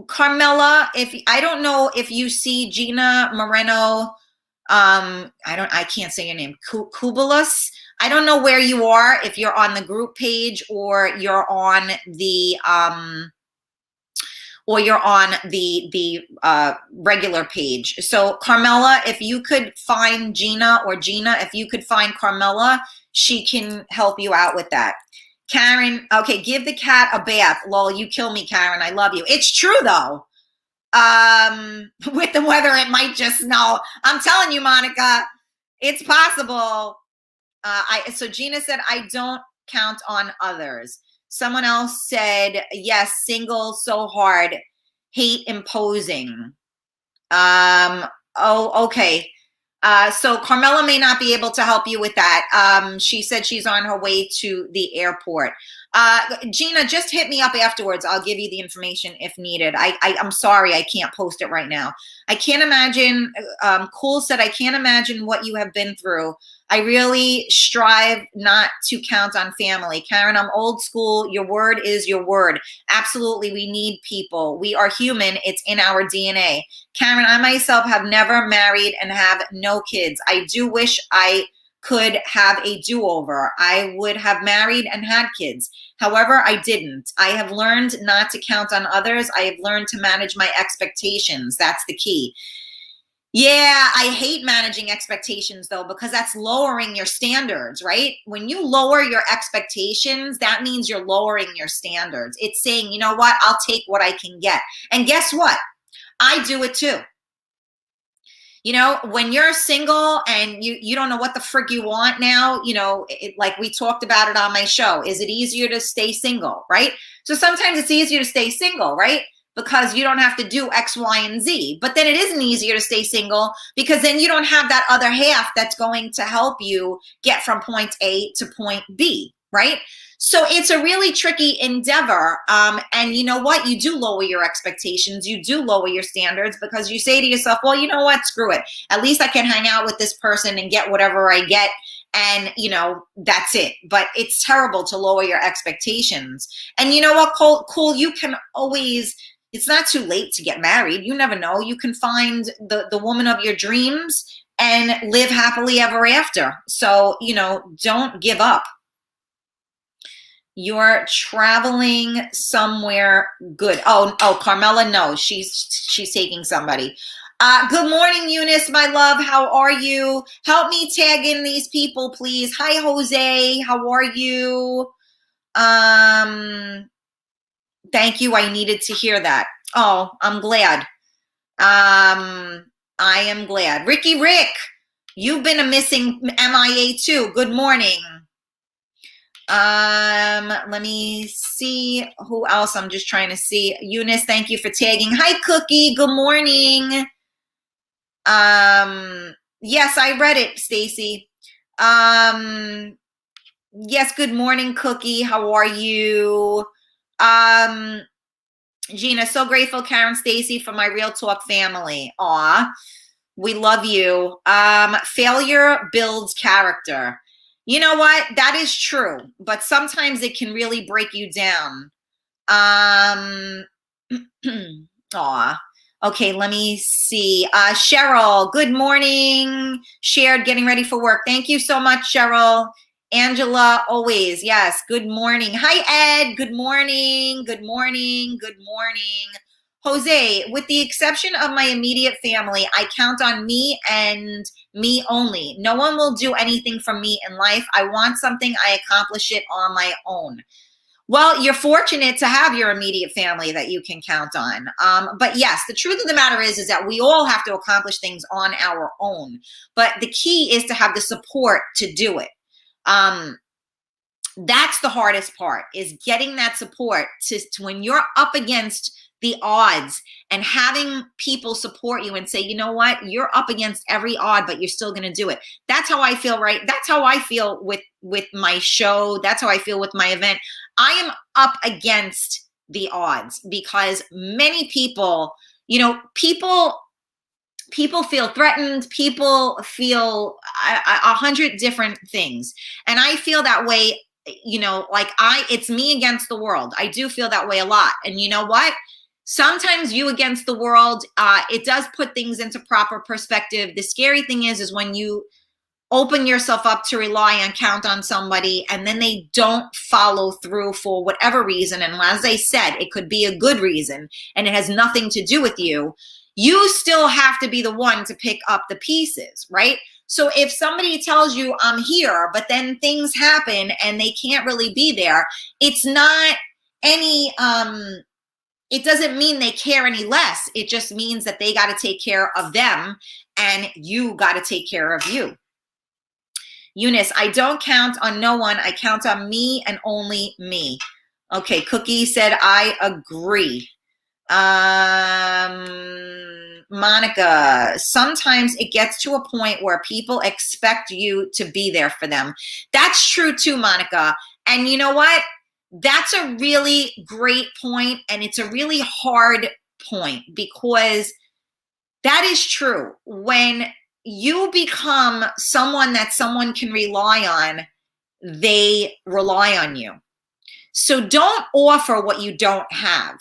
Carmela, I don't know if you see Gina Moreno. I can't say your name. Kubalus. I don't know where you are, if you're on the group page or you're on the or you're on the regular page. So Carmela, if you could find Gina, or Gina, if you could find Carmela, she can help you out with that. Karen, okay, give the cat a bath. Lol, you kill me, Karen. I love you. It's true though. With the weather, it might just snow. I'm telling you, Monica, it's possible. So Gina said, I don't count on others. Someone else said, yes, single, so hard, hate imposing. Oh, okay. So Carmela may not be able to help you with that. She said she's on her way to the airport. Gina, just hit me up afterwards. I'll give you the information if needed. I'm sorry, I can't post it right now. I can't imagine, Cool said, I can't imagine what you have been through. I really strive not to count on family. Karen, I'm old school. Your word is your word. Absolutely, we need people. We are human. It's in our DNA. Karen, I myself have never married and have no kids. I do wish I could have a do-over. I would have married and had kids. However, I didn't. I have learned not to count on others. I have learned to manage my expectations. That's the key. Yeah, I hate managing expectations though, because that's lowering your standards, right? When you lower your expectations, that means you're lowering your standards. It's saying, you know what, I'll take what I can get. And guess what? I do it too. You know, when you're single and you don't know what the frick you want now, you know, like we talked about it on my show, is it easier to stay single, right? So sometimes it's easier to stay single, right? Because you don't have to do X, Y, and Z. But then it isn't easier to stay single because then you don't have that other half that's going to help you get from point A to point B, right? So it's a really tricky endeavor. And you know what? You do lower your expectations. You do lower your standards because you say to yourself, well, you know what? Screw it. At least I can hang out with this person and get whatever I get. And, you know, that's it. But it's terrible to lower your expectations. And you know what, Cool, you can always, it's not too late to get married. You never know. You can find the woman of your dreams and live happily ever after. So, you know, don't give up. You're traveling somewhere good. Oh, Carmela, no, she's taking somebody. Good morning, Eunice, my love. How are you? Help me tag in these people, please. Hi, Jose. How are you? Thank you. I needed to hear that. Oh, I'm glad. I am glad. Rick, you've been a missing MIA too. Good morning. Let me see who else. I'm just trying to see. Eunice, thank you for tagging. Hi, Cookie. Good morning. Yes, I read it, Stacy. Yes, good morning, Cookie. How are you? Gina, so grateful, Karen, Stacy, for my Real Talk family. Aw, we love you. Failure builds character. You know what? That is true, but sometimes it can really break you down. Aw. Okay, let me see. Cheryl, good morning. Shared, getting ready for work. Thank you so much, Cheryl. Angela, always. Yes, good morning. Hi, Ed. Good morning. Good morning. Good morning. Jose, with the exception of my immediate family, I count on me and me only. No one will do anything for me in life. I want something, I accomplish it on my own. Well, you're fortunate to have your immediate family that you can count on. But yes, the truth of the matter is that we all have to accomplish things on our own. But the key is to have the support to do it. That's the hardest part, is getting that support to when you're up against the odds and having people support you and say, you know what, you're up against every odd, but you're still going to do it. That's how I feel, right? That's how I feel with my show. That's how I feel with my event. I am up against the odds because many people, you know, people feel threatened. People feel 100 different things. And I feel that way, you know, like it's me against the world. I do feel that way a lot. And you know what? Sometimes you against the world, it does put things into proper perspective. The scary thing is when you open yourself up to rely on, count on somebody, and then they don't follow through for whatever reason. And as I said, it could be a good reason and it has nothing to do with you. You still have to be the one to pick up the pieces, right? So if somebody tells you I'm here, but then things happen and they can't really be there, it's not any, it doesn't mean they care any less. It just means that they got to take care of them and you got to take care of you. Eunice, I don't count on no one. I count on me and only me. Okay, Cookie said, I agree. Monica, sometimes it gets to a point where people expect you to be there for them. That's true too, Monica. And you know what? That's a really great point, and it's a really hard point because that is true. When you become someone that someone can rely on, they rely on you. So don't offer what you don't have.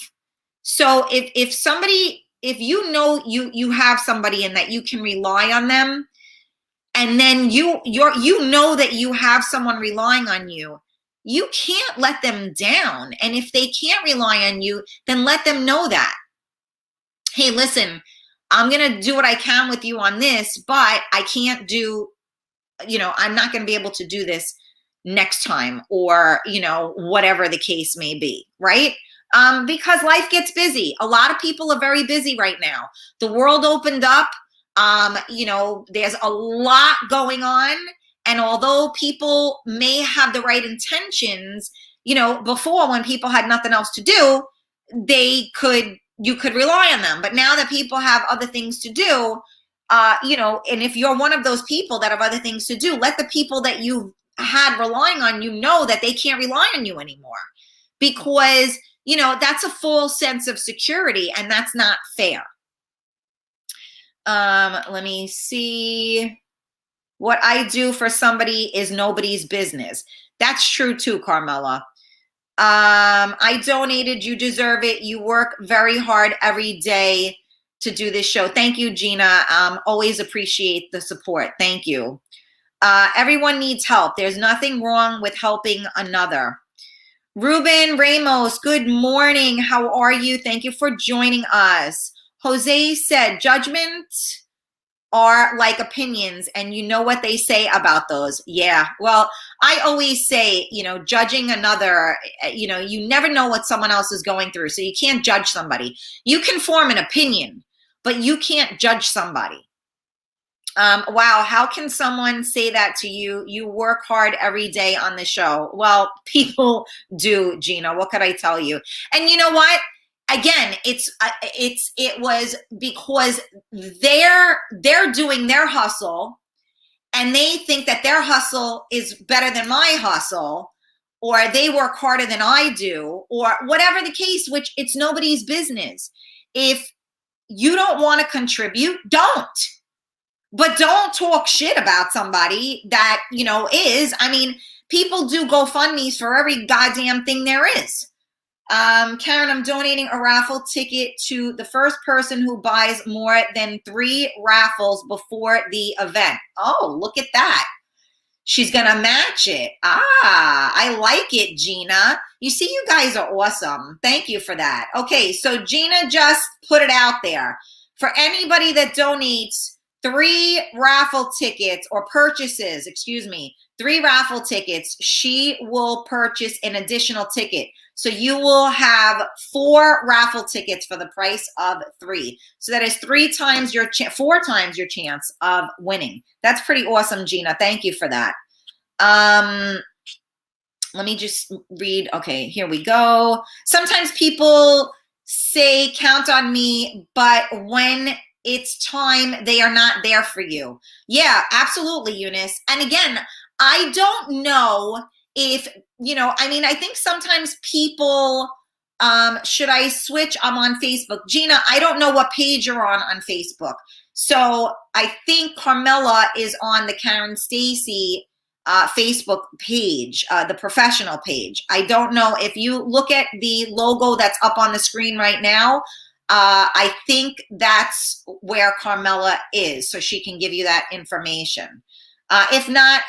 So if somebody, if you know you have somebody and that you can rely on them, and then you know that you have someone relying on you, you can't let them down. And if they can't rely on you, then let them know that. Hey, listen, I'm going to do what I can with you on this, but I can't do, I'm not going to be able to do this next time, or, whatever the case may be, right? Because life gets busy. A lot of people are very busy right now. The world opened up. There's a lot going on. And although people may have the right intentions, before when people had nothing else to do, you could rely on them. But now that people have other things to do, and if you're one of those people that have other things to do, let the people that you had relying on you know that they can't rely on you anymore, because, that's a false sense of security, and that's not fair. Let me see. What I do for somebody is nobody's business. That's true too, Carmela. I donated. You deserve it. You work very hard every day to do this show. Thank you, Gina. Always appreciate the support. Thank you. Everyone needs help. There's nothing wrong with helping another. Ruben Ramos, good morning. How are you? Thank you for joining us. Jose said, judgments are like opinions, and you know what they say about those. Yeah, well, I always say, judging another, you never know what someone else is going through, so you can't judge somebody. You can form an opinion, but you can't judge somebody. Wow, how can someone say that to you? You work hard every day on the show. Well, people do, Gina. What could I tell you? And you know what? Again, it was because they're doing their hustle, and they think that their hustle is better than my hustle, or they work harder than I do, or whatever the case, which it's nobody's business. If you don't want to contribute, don't. But don't talk shit about somebody that, is. I mean, people do GoFundMes for every goddamn thing there is. Karen, I'm donating a raffle ticket to the first person who buys more than 3 raffles before the event. Oh, look at that. She's going to match it. I like it, Gina. You see, you guys are awesome. Thank you for that. Okay, so Gina just put it out there. For anybody that donates 3 raffle tickets or purchases, 3 raffle tickets, she will purchase an additional ticket. So you will have 4 raffle tickets for the price of 3. So that is 4 times your chance of winning. That's pretty awesome, Gina. Thank you for that. Let me just read. Okay, here we go. Sometimes people say, count on me, but when it's time, they are not there for you. Yeah, absolutely, Eunice. And again, I don't know if, I think sometimes people, should I switch? I'm on Facebook. Gina, I don't know what page you're on Facebook. So I think Carmela is on the Karen Stacy Facebook page, the professional page. I don't know if you look at the logo that's up on the screen right now. I think that's where Carmela is, so she can give you that information. If not,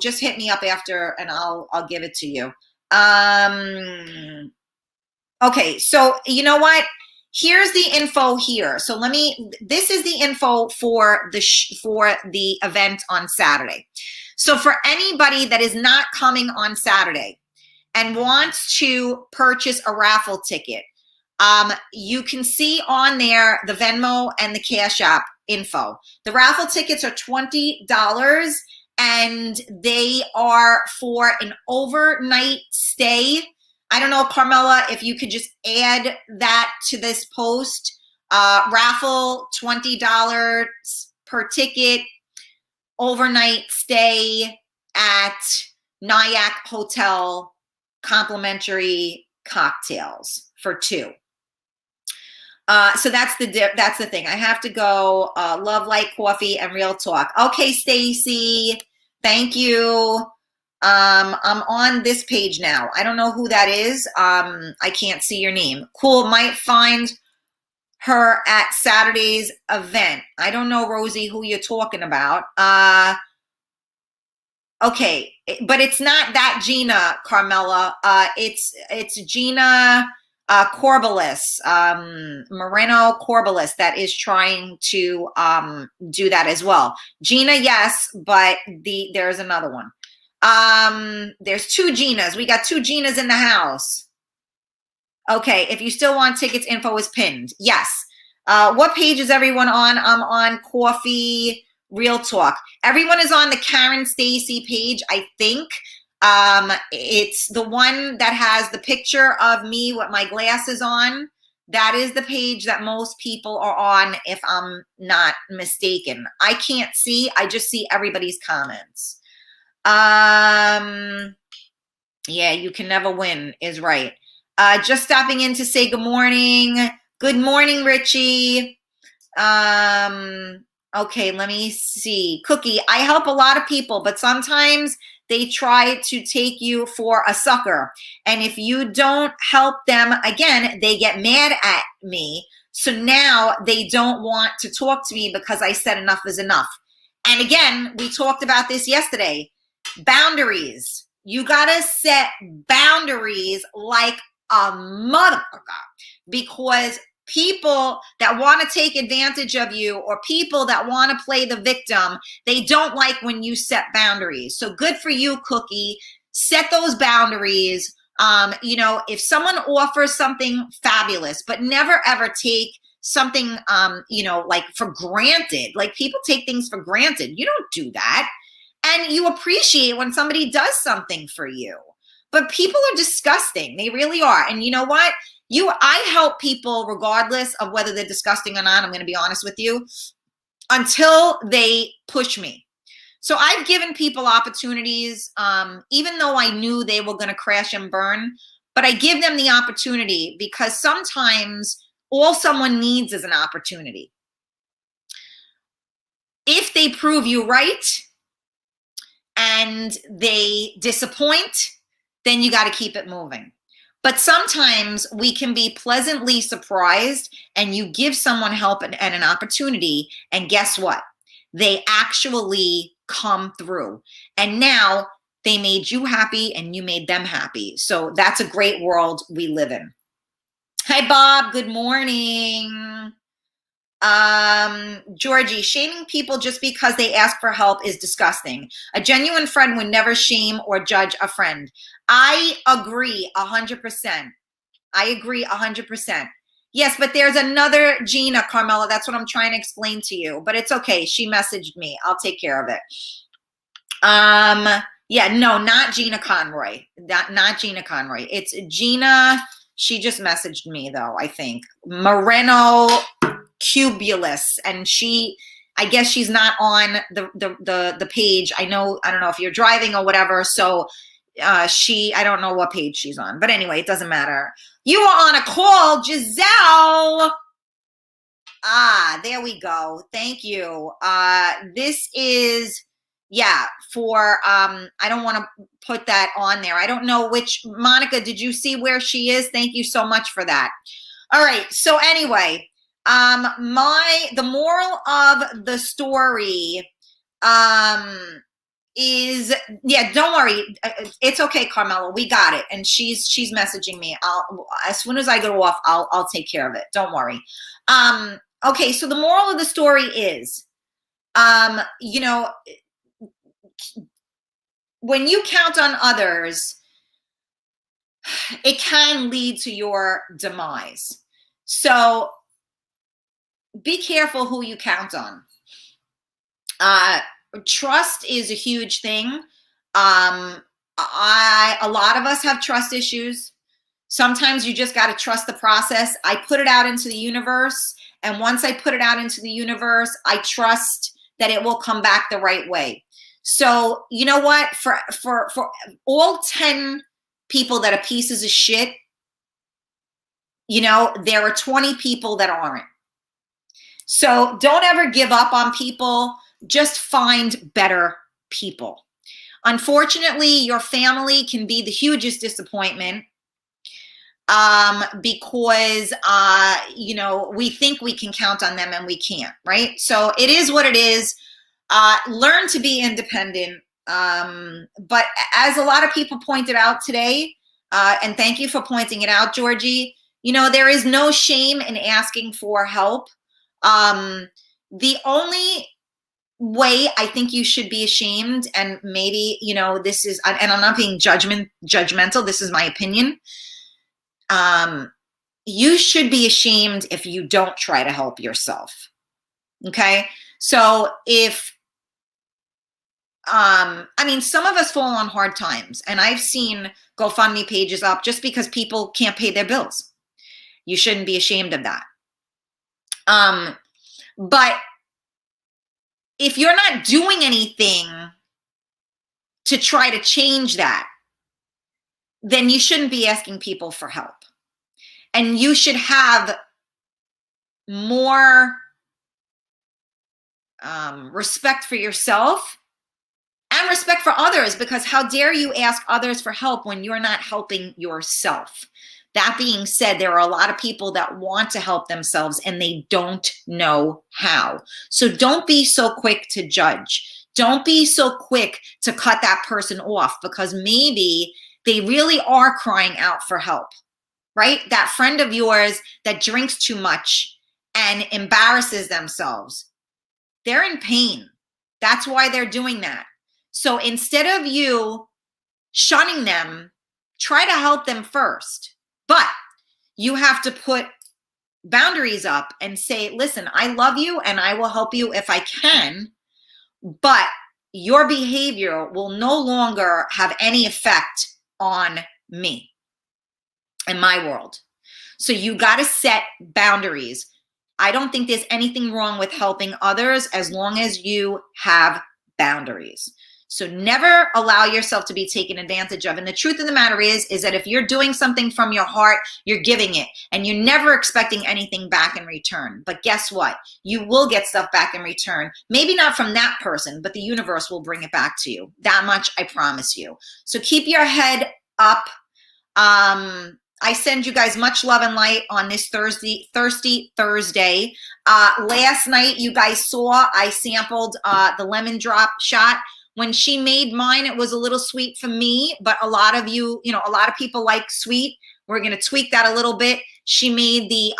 just hit me up after and I'll give it to you. Okay, so you know what? Here's the info here. So this is the info for the event on Saturday. So for anybody that is not coming on Saturday and wants to purchase a raffle ticket, you can see on there the Venmo and the Cash App info. The raffle tickets are $20 and they are for an overnight stay. I don't know, Carmela, if you could just add that to this post. Raffle, $20 per ticket, overnight stay at Nyack Hotel, complimentary cocktails for 2. So that's the thing. I have to go. Love Light Coffee and Real Talk. Okay, Stacy, thank you. I'm on this page now. I don't know who that is. I can't see your name. Cool. Might find her at Saturday's event. I don't know, Rosie, who you're talking about. Okay, but it's not that Gina, Carmela. It's Gina Corbelis, Moreno Corbelis, that is trying to do that as well. Gina, yes, but there's another one. There's 2 Ginas. We got 2 Ginas in the house. Okay, if you still want tickets, info is pinned. Yes. What page is everyone on? I'm on Coffee Real Talk. Everyone is on the Karen Stacy page, I think. It's the one that has the picture of me with my glasses on. That is the page that most people are on, if I'm not mistaken. I can't see. I just see everybody's comments. Yeah, you can never win is right. Just stopping in to say good morning. Good morning, Richie. Okay, let me see. Cookie, I help a lot of people, but sometimes they try to take you for a sucker. And if you don't help them, again, they get mad at me. So now they don't want to talk to me because I said enough is enough. And again, we talked about this yesterday. Boundaries. You got to set boundaries like a motherfucker, because people that want to take advantage of you or people that want to play the victim, they don't like when you set boundaries. So good for you, Cookie. Set those boundaries. If someone offers something fabulous, but never ever take something, like for granted. Like people take things for granted. You don't do that. And you appreciate when somebody does something for you. But people are disgusting. They really are. And you know what? I help people regardless of whether they're disgusting or not. I'm going to be honest with you, until they push me. So I've given people opportunities, even though I knew they were going to crash and burn, but I give them the opportunity because sometimes all someone needs is an opportunity. If they prove you right and they disappoint, then you got to keep it moving. But sometimes we can be pleasantly surprised and you give someone help and an opportunity, and guess what? They actually come through. And now they made you happy and you made them happy. So that's a great world we live in. Hi, Bob. Good morning. Georgie, shaming people just because they ask for help is disgusting. A genuine friend would never shame or judge a friend. I agree 100%. I agree 100%. Yes, but there's another Gina, Carmela. That's what I'm trying to explain to you. But it's okay. She messaged me. I'll take care of it. Yeah, no, not Gina Conroy. Not Gina Conroy. It's Gina. She just messaged me though, I think. Moreno Cubulus, and I guess she's not on the page. I don't know if you're driving or whatever. So I don't know what page she's on, but anyway, it doesn't matter. You are on a call, Giselle. There we go. Thank you. This is, for, I don't want to put that on there. I don't know which, Monica, did you see where she is? Thank you so much for that. All right. So anyway, the moral of the story, is, yeah, don't worry. It's okay, Carmela. We got it. And she's messaging me. As soon as I go off, I'll take care of it. Don't worry. Okay, so the moral of the story is, you know, when you count on others, it can lead to your demise. So be careful who you count on. Trust is a huge thing. A lot of us have trust issues. Sometimes you just got to trust the process. I put it out into the universe, and once I put it out into the universe, I trust that it will come back the right way. So you know what? For all 10 people that are pieces of shit, you know, there are 20 people that aren't. So don't ever give up on people. Just find better people. Unfortunately, your family can be the hugest disappointment, because you know, we think we can count on them and we can't, right? So it is what it is. Learn to be independent. But as a lot of people pointed out today, and thank you for pointing it out, Georgie, you know, there is no shame in asking for help. The only way I think you should be ashamed, and maybe, you know, this is, and I'm not being judgmental, this is my opinion. You should be ashamed if you don't try to help yourself. Okay. So if, I mean, some of us fall on hard times, and I've seen GoFundMe pages up just because people can't pay their bills. You shouldn't be ashamed of that. But if you're not doing anything to try to change that, then you shouldn't be asking people for help. And you should have more respect for yourself and respect for others, because how dare you ask others for help when you're not helping yourself? That being said, there are a lot of people that want to help themselves and they don't know how. So don't be so quick to judge. Don't be so quick to cut that person off, because maybe they really are crying out for help, right? That friend of yours that drinks too much and embarrasses themselves, they're in pain. That's why they're doing that. So instead of you shunning them, try to help them first. But you have to put boundaries up and say, listen, I love you and I will help you if I can, but your behavior will no longer have any effect on me and my world. So you got to set boundaries. I don't think there's anything wrong with helping others as long as you have boundaries. So never allow yourself to be taken advantage of. And the truth of the matter is that if you're doing something from your heart, you're giving it, and you're never expecting anything back in return. But guess what? You will get stuff back in return. Maybe not from that person, but the universe will bring it back to you. That much I promise you. So keep your head up. I send you guys much love and light on this Thirsty Thursday. Last night, you guys saw I sampled the lemon drop shot. When she made mine, it was a little sweet for me, but a lot of you know, a lot of people like sweet. We're going to tweak that a little bit. She made the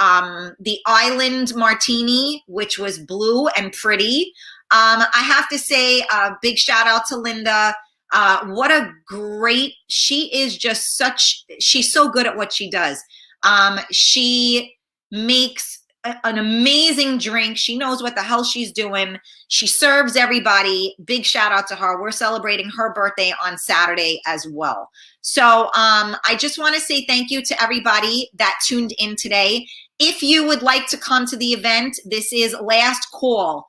Island Martini, which was blue and pretty. I have to say, big shout out to Linda. What a great, she is just such, she's so good at what she does. She makes an amazing drink. She knows what the hell she's doing. She serves everybody. Big shout out to her. We're celebrating her birthday on Saturday as well. So I just want to say thank you to everybody that tuned in today. If you would like to come to the event, this is last call.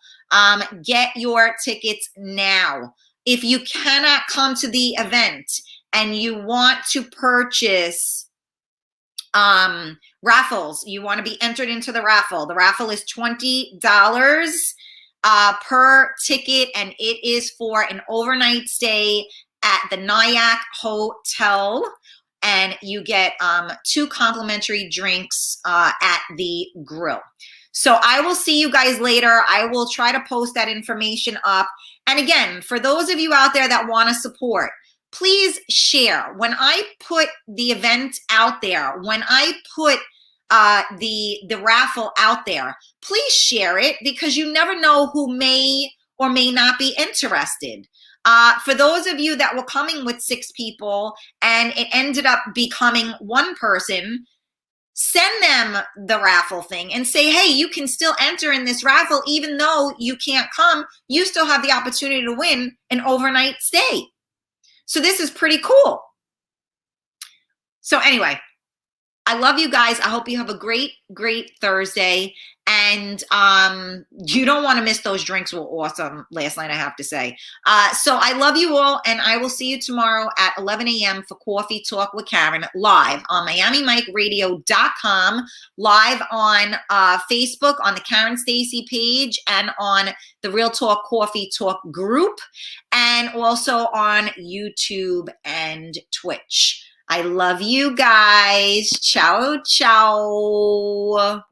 Get your tickets now. If you cannot come to the event and you want to purchase raffles, you want to be entered into the raffle. The raffle is $20 per ticket, and it is for an overnight stay at the Nyack Hotel, and you get 2 complimentary drinks at the grill. So I will see you guys later. I will try to post that information up. And again, for those of you out there that want to support, please share. When I put the event out there, when I put the raffle out there, please share it, because you never know who may or may not be interested. For those of you that were coming with 6 people and it ended up becoming 1 person, send them the raffle thing and say, hey, you can still enter in this raffle. Even though you can't come, you still have the opportunity to win an overnight stay. So this is pretty cool. So anyway, I love you guys. I hope you have a great, great Thursday. And you don't want to miss those drinks. Were awesome last night, I have to say. So I love you all, and I will see you tomorrow at 11 a.m. for Coffee Talk with Karen, live on MiamiMikeRadio.com, live on Facebook on the Karen Stacy page, and on the Real Talk Coffee Talk group, and also on YouTube and Twitch. I love you guys. Ciao, ciao.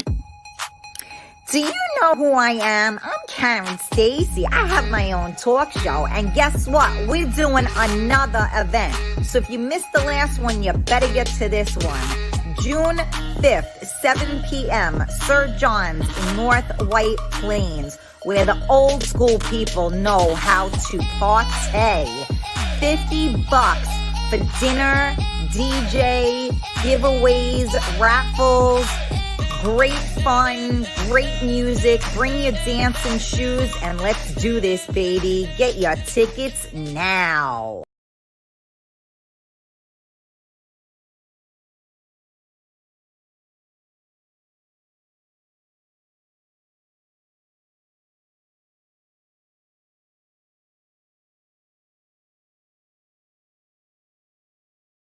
Do you know who I am? I'm Karen Stacy. I have my own talk show. And guess what? We're doing another event. So if you missed the last one, you better get to this one. June 5th, 7 p.m., Sir John's in North White Plains, where the old school people know how to party. $50 for dinner, DJ, giveaways, raffles, great fun, great music. Bring your dancing shoes and let's do this, baby. Get your tickets now.